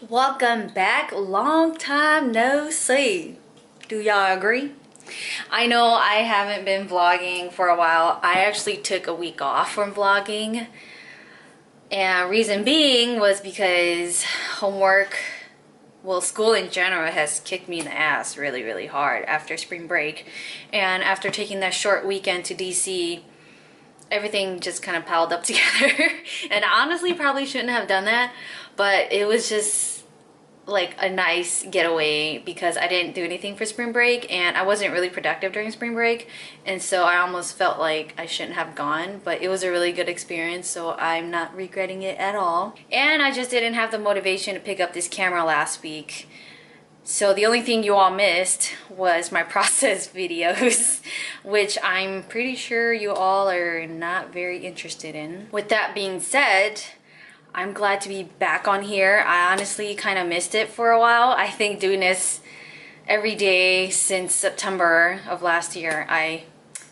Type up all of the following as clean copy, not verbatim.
Welcome back. Long time no see. Do y'all agree? I know I haven't been vlogging for a while. I actually took a week off from vlogging, and reason being was because homework, well, school in general has kicked me in the ass really hard after spring break. And after taking that short weekend to DC, everything just kind of piled up together. And honestly probably shouldn't have done that, but it was just like a nice getaway because I didn't do anything for spring break and I wasn't really productive during spring break, and so I almost felt like I shouldn't have gone, but it was a really good experience, so I'm not regretting it at all. And I just didn't have the motivation to pick up this camera last week, so the only thing you all missed was my process videos, which I'm pretty sure you all are not very interested in. With that being said, I'm glad to be back on here. I honestly kind of missed it for a while. I think doing this every day since September of last year,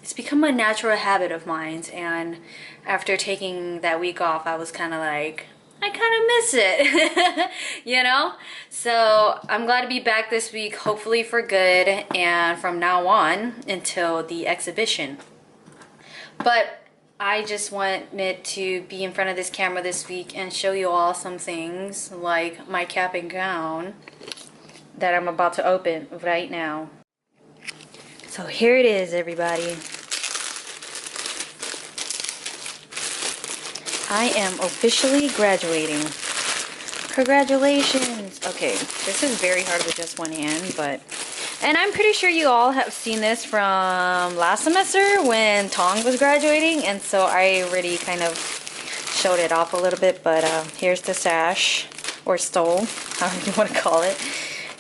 it's become a natural habit of mine, and after taking that week off, I was kind of like, I kind of miss it, you know? So I'm glad to be back this week, hopefully for good, and from now on until the exhibition. But I just wanted to be in front of this camera this week and show you all some things, like my cap and gown that I'm about to open right now. So here it is, everybody. I am officially graduating. Congratulations. Okay, this is very hard with just one hand, but... And I'm pretty sure you all have seen this from last semester when Tong was graduating, and so I already kind of showed it off a little bit, but here's the sash, or stole, however you want to call it.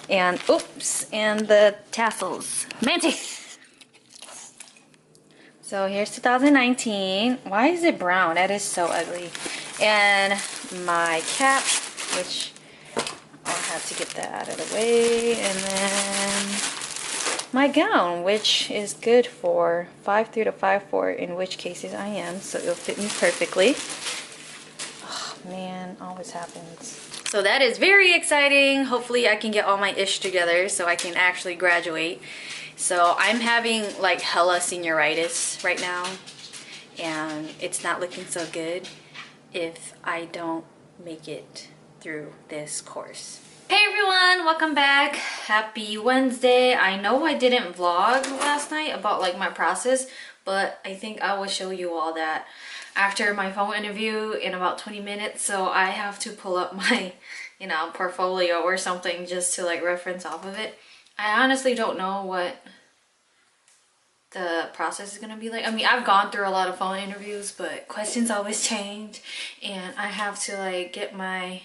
And, oops, and the tassels. Manti! So here's 2019. Why is it brown? That is so ugly. And my cap, which I'll have to get that out of the way, and then my gown, which is good for 5'3" to 5'4", in which cases I am, so it'll fit me perfectly. Oh man, always happens. So that is very exciting. Hopefully I can get all my ish together so I can actually graduate. So I'm having like hella senioritis right now, and it's not looking so good if I don't make it through this course. Hey everyone, welcome back. Happy Wednesday. I know I didn't vlog last night about like my process, but I think I will show you all that after my phone interview in about 20 minutes. So I have to pull up my, portfolio or something just to like reference off of it. I honestly don't know what the process is gonna be like. I mean, I've gone through a lot of phone interviews, but questions always change, and I have to like get my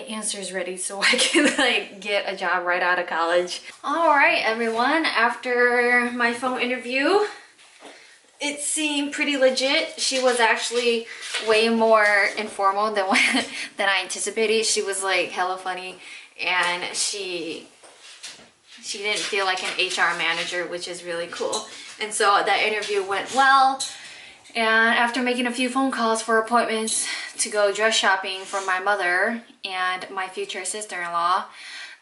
answers ready so I can like get a job right out of college. All right, everyone, after my phone interview, it seemed pretty legit. She was actually way more informal than than I anticipated. She was like hella funny, and she didn't feel like an HR manager, which is really cool. And so that interview went well. And after making a few phone calls for appointments to go dress shopping for my mother and my future sister-in-law,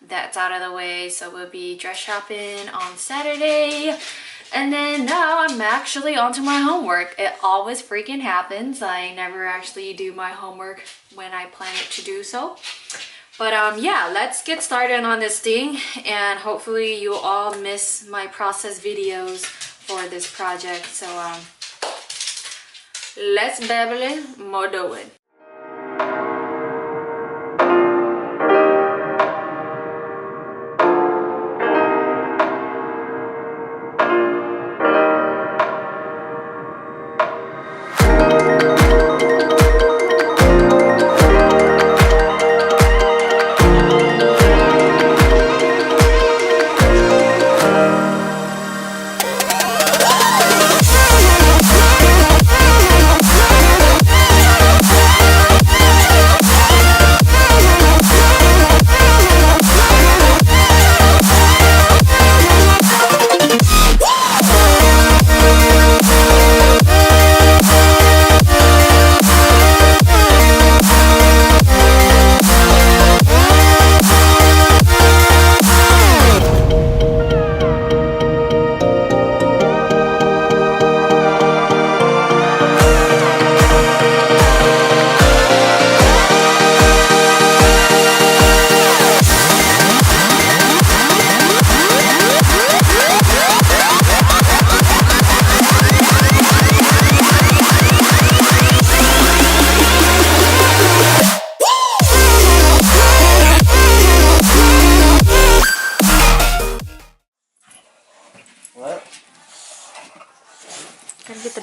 that's out of the way. So we'll be dress shopping on Saturday. And then now I'm actually onto my homework. It always freaking happens. I never actually do my homework when I plan it to do so. But yeah, let's get started on this thing, and hopefully you all miss my process videos for this project. So let's babble more do it.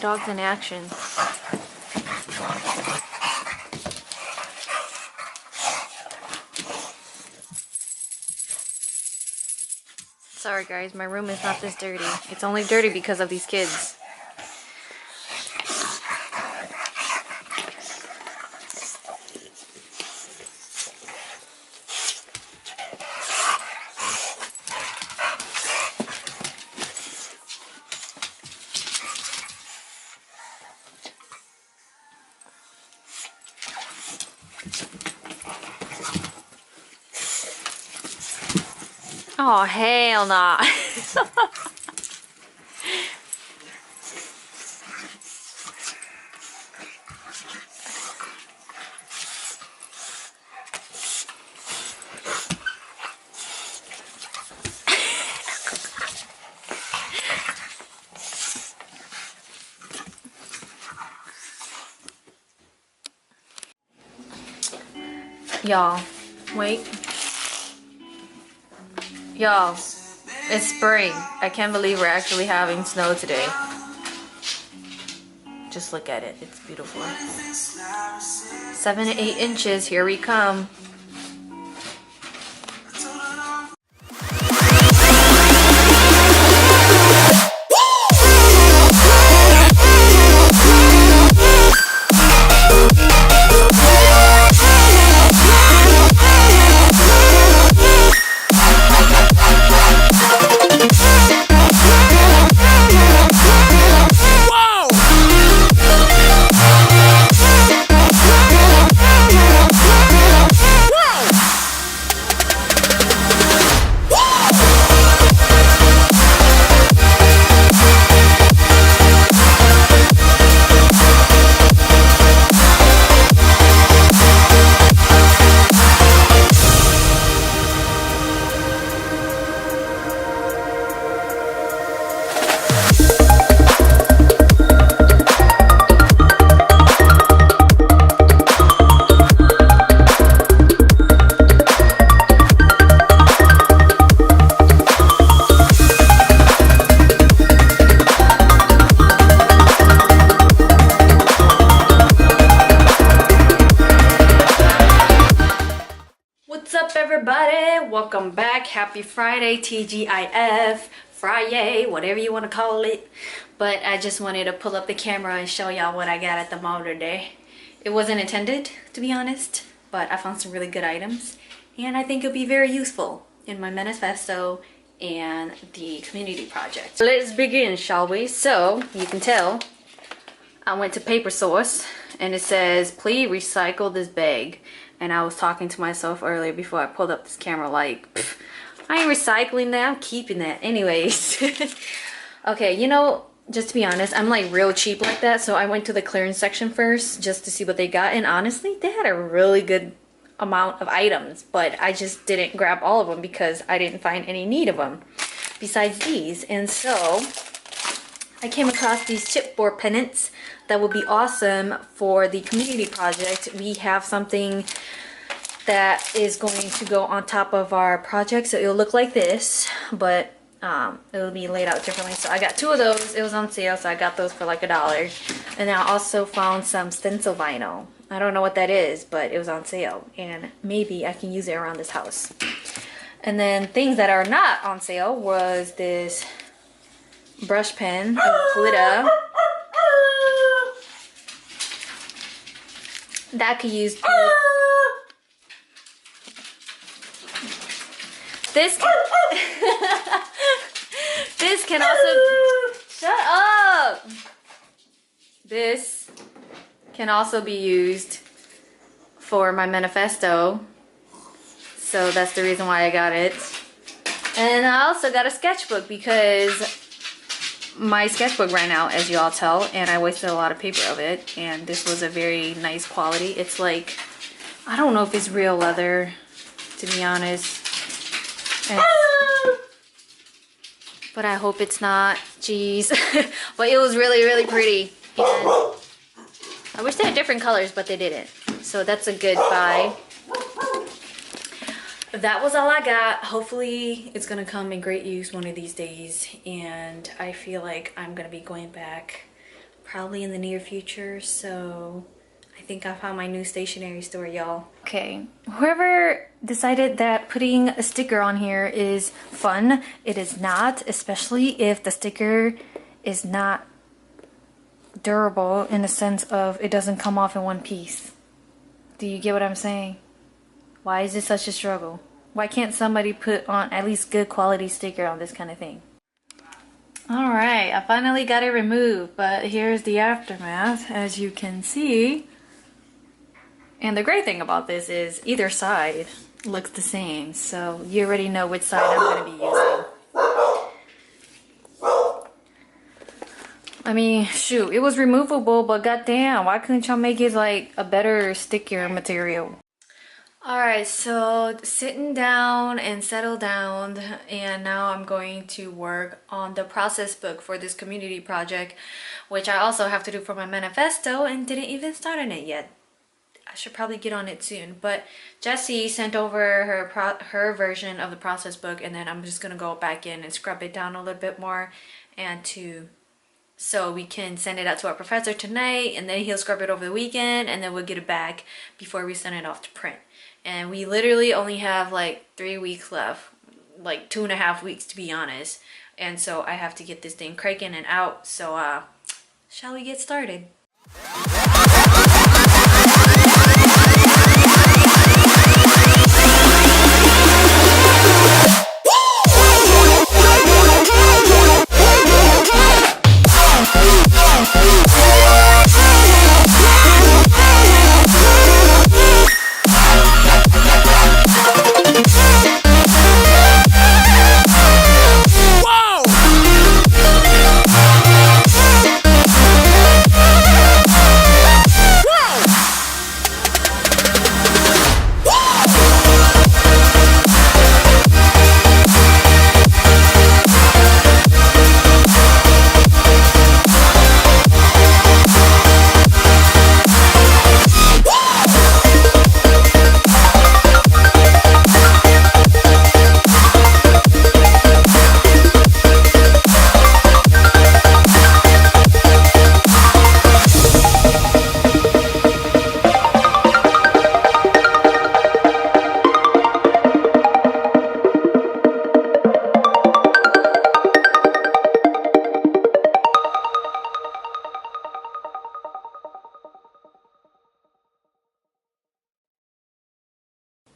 Dogs in action. Sorry guys, my room is not this dirty. It's only dirty because of these kids. Oh, hell nah. Y'all, wait. Y'all, it's spring. I can't believe we're actually having snow today. Just look at it. It's beautiful. 7 to 8 inches. Here we come. Everybody, welcome back. Happy Friday, TGIF, Friday, whatever you want to call it. But I just wanted to pull up the camera and show y'all what I got at the mall today. It wasn't intended, to be honest, but I found some really good items and I think it'll be very useful in my manifesto and the community project. Let's begin, shall we? So you can tell I went to Paper Source and it says, please recycle this bag. And I was talking to myself earlier before I pulled up this camera like, I ain't recycling that, I'm keeping that. Anyways. Okay, you know, just to be honest, I'm like real cheap like that. So I went to the clearance section first just to see what they got. And honestly, they had a really good amount of items. But I just didn't grab all of them because I didn't find any need of them besides these. And so I came across these chipboard pennants that would be awesome for the community project. We have something that is going to go on top of our project, so it'll look like this, but it'll be laid out differently. So I got 2 of those. It was on sale, so I got those for like $1. And I also found some stencil vinyl. I don't know what that is, but it was on sale, and maybe I can use it around this house. And then things that are not on sale was this brush pen and glitter. That could use this this can also shut up. This can also be used for my manifesto. So that's the reason why I got it. And I also got a sketchbook because my sketchbook ran out, as you all tell, and I wasted a lot of paper of it. And this was a very nice quality. It's like, I don't know if it's real leather, to be honest. But I hope it's not. Jeez. But it was really, really pretty. And I wish they had different colors, but they didn't. So that's a good buy. That was all I got. Hopefully it's gonna come in great use one of these days, and I feel like I'm gonna be going back probably in the near future. So I think I found my new stationery store, y'all. Okay, whoever decided that putting a sticker on here is fun, it is not, especially if the sticker is not durable in the sense of it doesn't come off in one piece. Do you get what I'm saying? Why is it such a struggle? Why can't somebody put on at least good quality sticker on this kind of thing? Alright, I finally got it removed, but here's the aftermath, as you can see. And the great thing about this is either side looks the same, so you already know which side I'm going to be using. I mean, shoot, it was removable, but goddamn, why couldn't y'all make it like a better sticker material? Alright, so sitting down and settled down, and now I'm going to work on the process book for this community project, which I also have to do for my manifesto and didn't even start on it yet. I should probably get on it soon, but Jessie sent over her version of the process book, and then I'm just gonna go back in and scrub it down a little bit more, and so we can send it out to our professor tonight, and then he'll scrub it over the weekend, and then we'll get it back before we send it off to print. And we literally only have like 3 weeks left, like 2.5 weeks to be honest, and so I have to get this thing cranking and out. So shall we get started?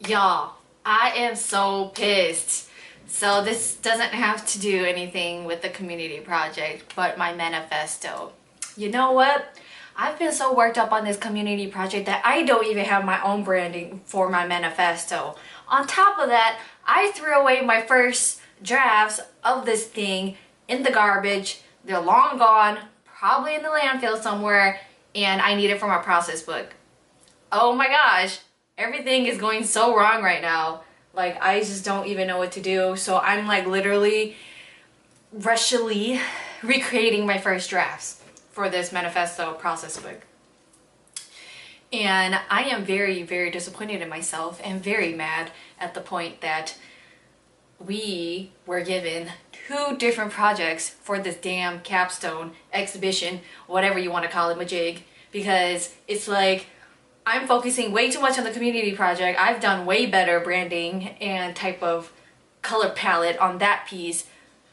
Y'all, I am so pissed. So this doesn't have to do anything with the community project, but my manifesto. You know what? I've been so worked up on this community project that I don't even have my own branding for my manifesto. On top of that, I threw away my first drafts of this thing in the garbage. They're long gone, probably in the landfill somewhere, and I need it for my process book. Oh my gosh. Everything is going so wrong right now. Like, I just don't even know what to do. So I'm like literally rushily recreating my first drafts for this manifesto process book. And I am very, very disappointed in myself and very mad at the point that we were given 2 different projects for this damn capstone exhibition, whatever you want to call it, majig, because it's like, I'm focusing way too much on the community project. I've done way better branding and type of color palette on that piece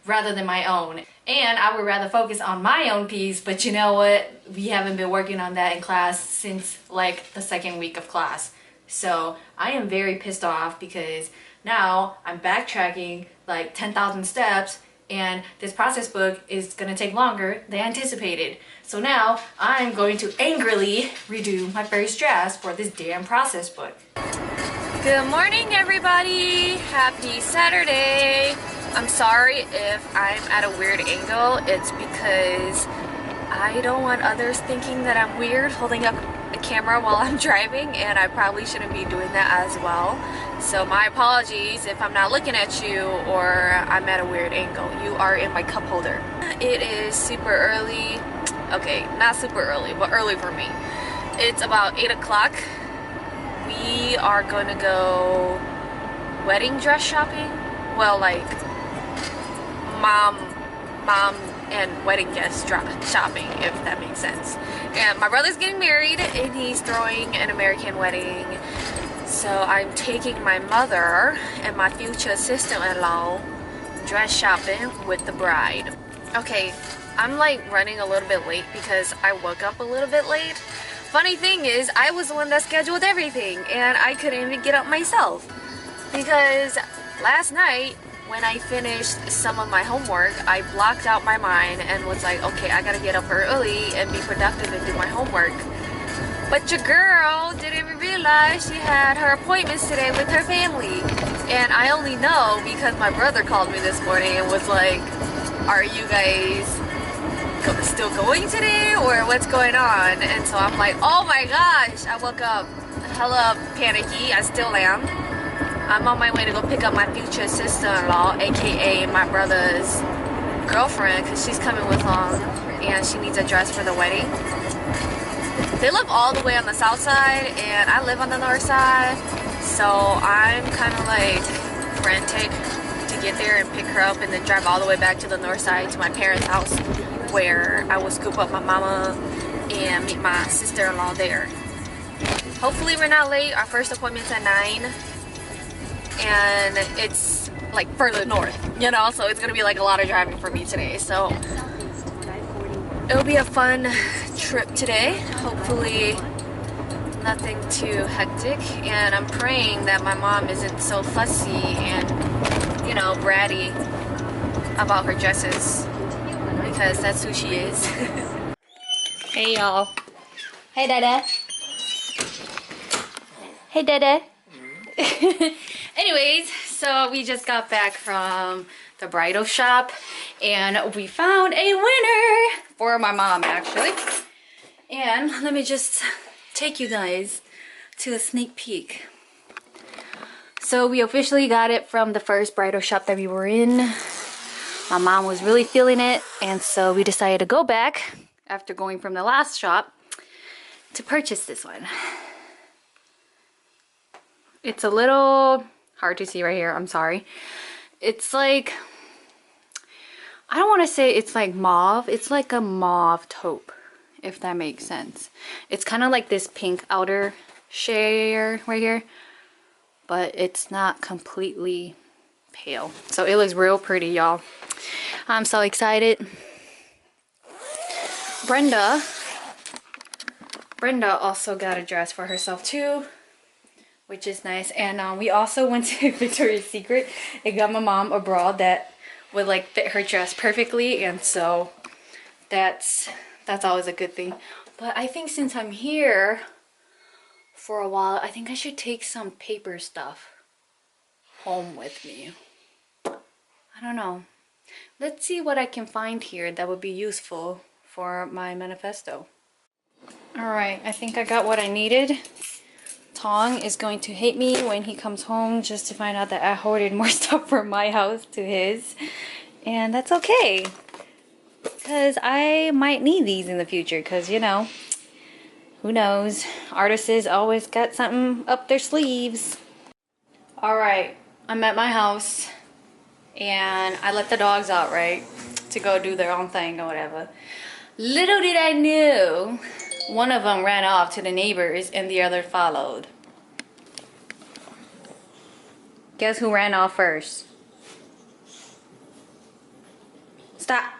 rather than my own. And I would rather focus on my own piece, but you know what? We haven't been working on that in class since like the 2nd week of class. So I am very pissed off because now I'm backtracking like 10,000 steps, and this process book is going to take longer than anticipated. So now I'm going to angrily redo my first drafts for this damn process book. Good morning, everybody. Happy Saturday. I'm sorry if I'm at a weird angle. It's because I don't want others thinking that I'm weird holding up a camera while I'm driving, and I probably shouldn't be doing that as well. So my apologies if I'm not looking at you or I'm at a weird angle. You are in my cup holder. It is super early. Okay, not super early, but early for me. It's about 8 o'clock. We are going to go wedding dress shopping. Well, like mom and wedding guest shopping, if that makes sense. And my brother's getting married and he's throwing an American wedding. So I'm taking my mother and my future sister-in-law dress shopping with the bride. Okay, I'm like running a little bit late because I woke up a little bit late. Funny thing is, I was the one that scheduled everything and I couldn't even get up myself. Because last night, when I finished some of my homework, I blocked out my mind and was like, okay, I gotta get up early and be productive and do my homework. But your girl didn't even realize she had her appointments today with her family. And I only know because my brother called me this morning and was like, are you guys still going today or what's going on? And so I'm like, oh my gosh, I woke up hella panicky. I still am. I'm on my way to go pick up my future sister-in-law, aka my brother's girlfriend, because she's coming with him and she needs a dress for the wedding. They live all the way on the south side and I live on the north side, so I'm kind of like frantic to get there and pick her up and then drive all the way back to the north side to my parents' house, where I will scoop up my mama and meet my sister-in-law there. Hopefully we're not late. Our first appointment's at 9 and it's like further north, you know, so it's gonna be like a lot of driving for me today. So it'll be a fun trip today. Hopefully nothing too hectic, and I'm praying that my mom isn't so fussy and, you know, bratty about her dresses, because that's who she is. Hey y'all. Hey Dada. Hey Dada. Anyways, so we just got back from the bridal shop and we found a winner for my mom, actually. And let me just take you guys to a sneak peek. So we officially got it from the first bridal shop that we were in. My mom was really feeling it, and so we decided to go back after going from the last shop to purchase this one. It's a little hard to see right here, I'm sorry. It's like, I don't want to say it's like mauve, it's like a mauve taupe, if that makes sense. It's kind of like this pink outer shade right here, but it's not completely pale. So it looks real pretty, y'all. I'm so excited. Brenda also got a dress for herself too, which is nice. And we also went to Victoria's Secret and got my mom a bra that would like fit her dress perfectly, and so that's always a good thing. But I think since I'm here for a while, I think I should take some paper stuff home with me. I don't know. Let's see what I can find here that would be useful for my manifesto. Alright, I think I got what I needed. Tong is going to hate me when he comes home just to find out that I hoarded more stuff from my house to his. And that's okay, because I might need these in the future, because, you know, who knows? Artists always got something up their sleeves. Alright, I'm at my house and I let the dogs out, right, to go do their own thing or whatever. Little did I know, one of them ran off to the neighbors and the other followed. Guess who ran off first? Stop.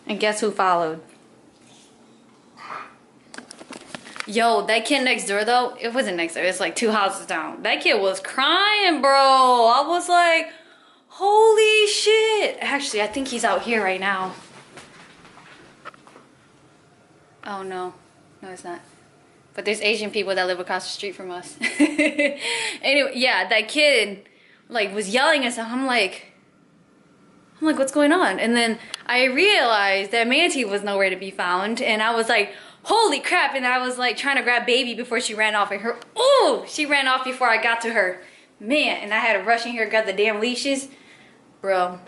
And guess who followed? Yo, that kid next door though, it wasn't next door, it's like 2 houses down. That kid was crying, bro. I was like, holy shit. Actually, I think he's out here right now. Oh no, no it's not. But there's Asian people that live across the street from us. Anyway, yeah, that kid like was yelling at something. I'm like, what's going on? And then I realized that Manti was nowhere to be found, and I was like, holy crap. And I was like trying to grab baby before she ran off, and she ran off before I got to her. Man, and I had to rush in here, grab the damn leashes. Bro,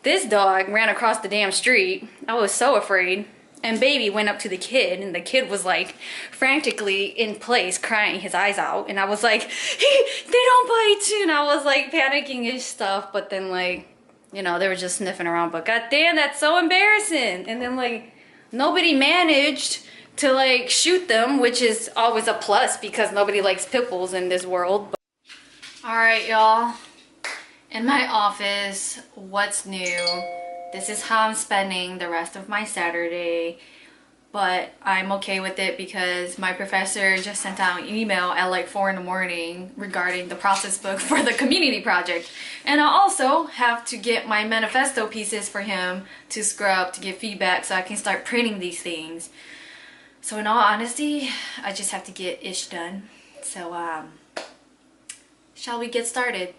this dog ran across the damn street. I was so afraid. And baby went up to the kid, and the kid was like frantically in place crying his eyes out, and I was like, they don't bite. And I was like panicking and stuff, but then like You know, they were just sniffing around, but goddamn, that's so embarrassing. And then like nobody managed to like shoot them, which is always a plus because nobody likes pit bulls in this world. All right, y'all. In my office, what's new? This is how I'm spending the rest of my Saturday. But I'm okay with it because my professor just sent out an email at like 4 in the morning regarding the process book for the community project. And I also have to get my manifesto pieces for him to scrub to give feedback so I can start printing these things. So in all honesty, I just have to get ish done. So shall we get started?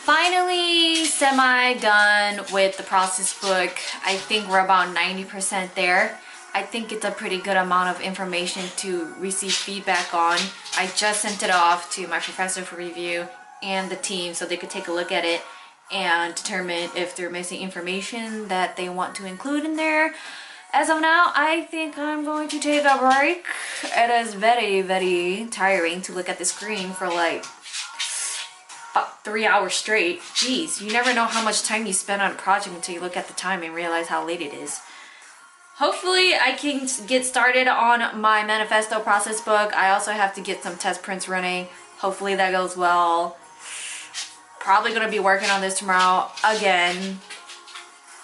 Finally semi-done with the process book. I think we're about 90% there. I think it's a pretty good amount of information to receive feedback on. I just sent it off to my professor for review and the team so they could take a look at it and determine if they're missing information that they want to include in there. As of now, I think I'm going to take a break. It is very, very tiring to look at the screen for like about 3 hours straight. Jeez, you never know how much time you spend on a project until you look at the time and realize how late it is. Hopefully I can get started on my manifesto process book. I also have to get some test prints running. Hopefully that goes well. Probably gonna be working on this tomorrow again.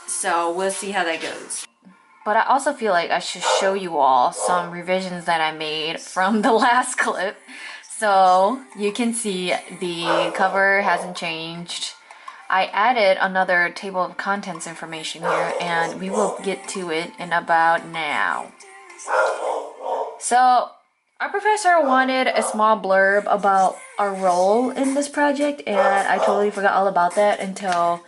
So we'll see how that goes. But I also feel like I should show you all some revisions that I made from the last clip. So you can see the cover hasn't changed. I added another table of contents information here and we will get to it in about now. So our professor wanted a small blurb about our role in this project and I totally forgot all about that until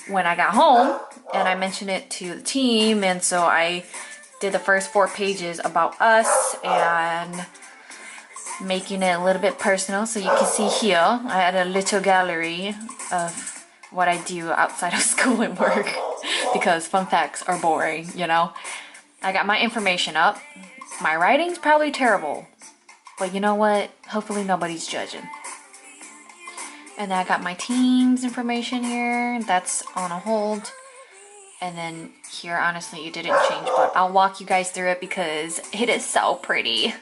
when I got home and I mentioned it to the team, and so I did the first 4 pages about us and making it a little bit personal. So you can see here I had a little gallery of what I do outside of school and work because fun facts are boring, you know. I got my information up. My writing's probably terrible, but you know what, hopefully nobody's judging. And then I got my team's information here, that's on a hold. And then here, honestly, it didn't change, but I'll walk you guys through it because it is so pretty.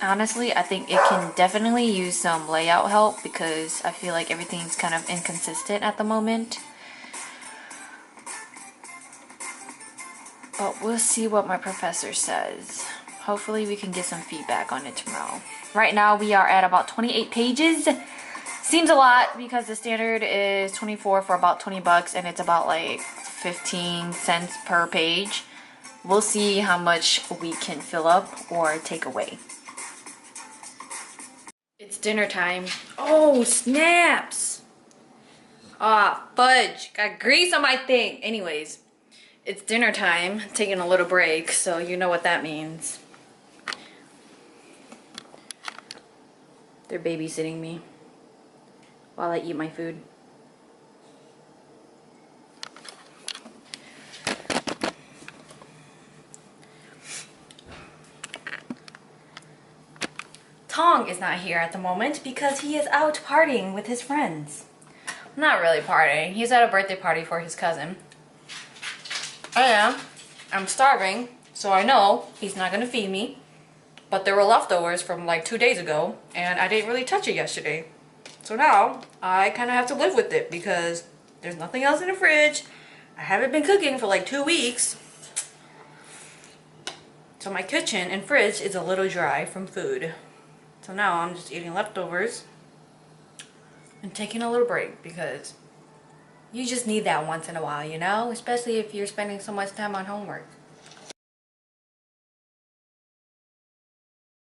Honestly, I think it can definitely use some layout help because I feel like everything's kind of inconsistent at the moment. But we'll see what my professor says. Hopefully we can get some feedback on it tomorrow. Right now we are at about 28 pages. Seems a lot because the standard is 24 for about 20 bucks and it's about like 15 cents per page. We'll see how much we can fill up or take away. It's dinner time. Oh, snaps! Ah, fudge. Got grease on my thing. Anyways, it's dinner time. Taking a little break, so you know what that means. They're babysitting me while I eat my food. Tong is not here at the moment because he is out partying with his friends. Not really partying. He's at a birthday party for his cousin. I'm starving, so I know he's not gonna feed me. But there were leftovers from like 2 days ago, and I didn't really touch it yesterday. So now, I kind of have to live with it because there's nothing else in the fridge. I haven't been cooking for like 2 weeks. So my kitchen and fridge is a little dry from food. So now I'm just eating leftovers and taking a little break because you just need that once in a while, you know? Especially if you're spending so much time on homework.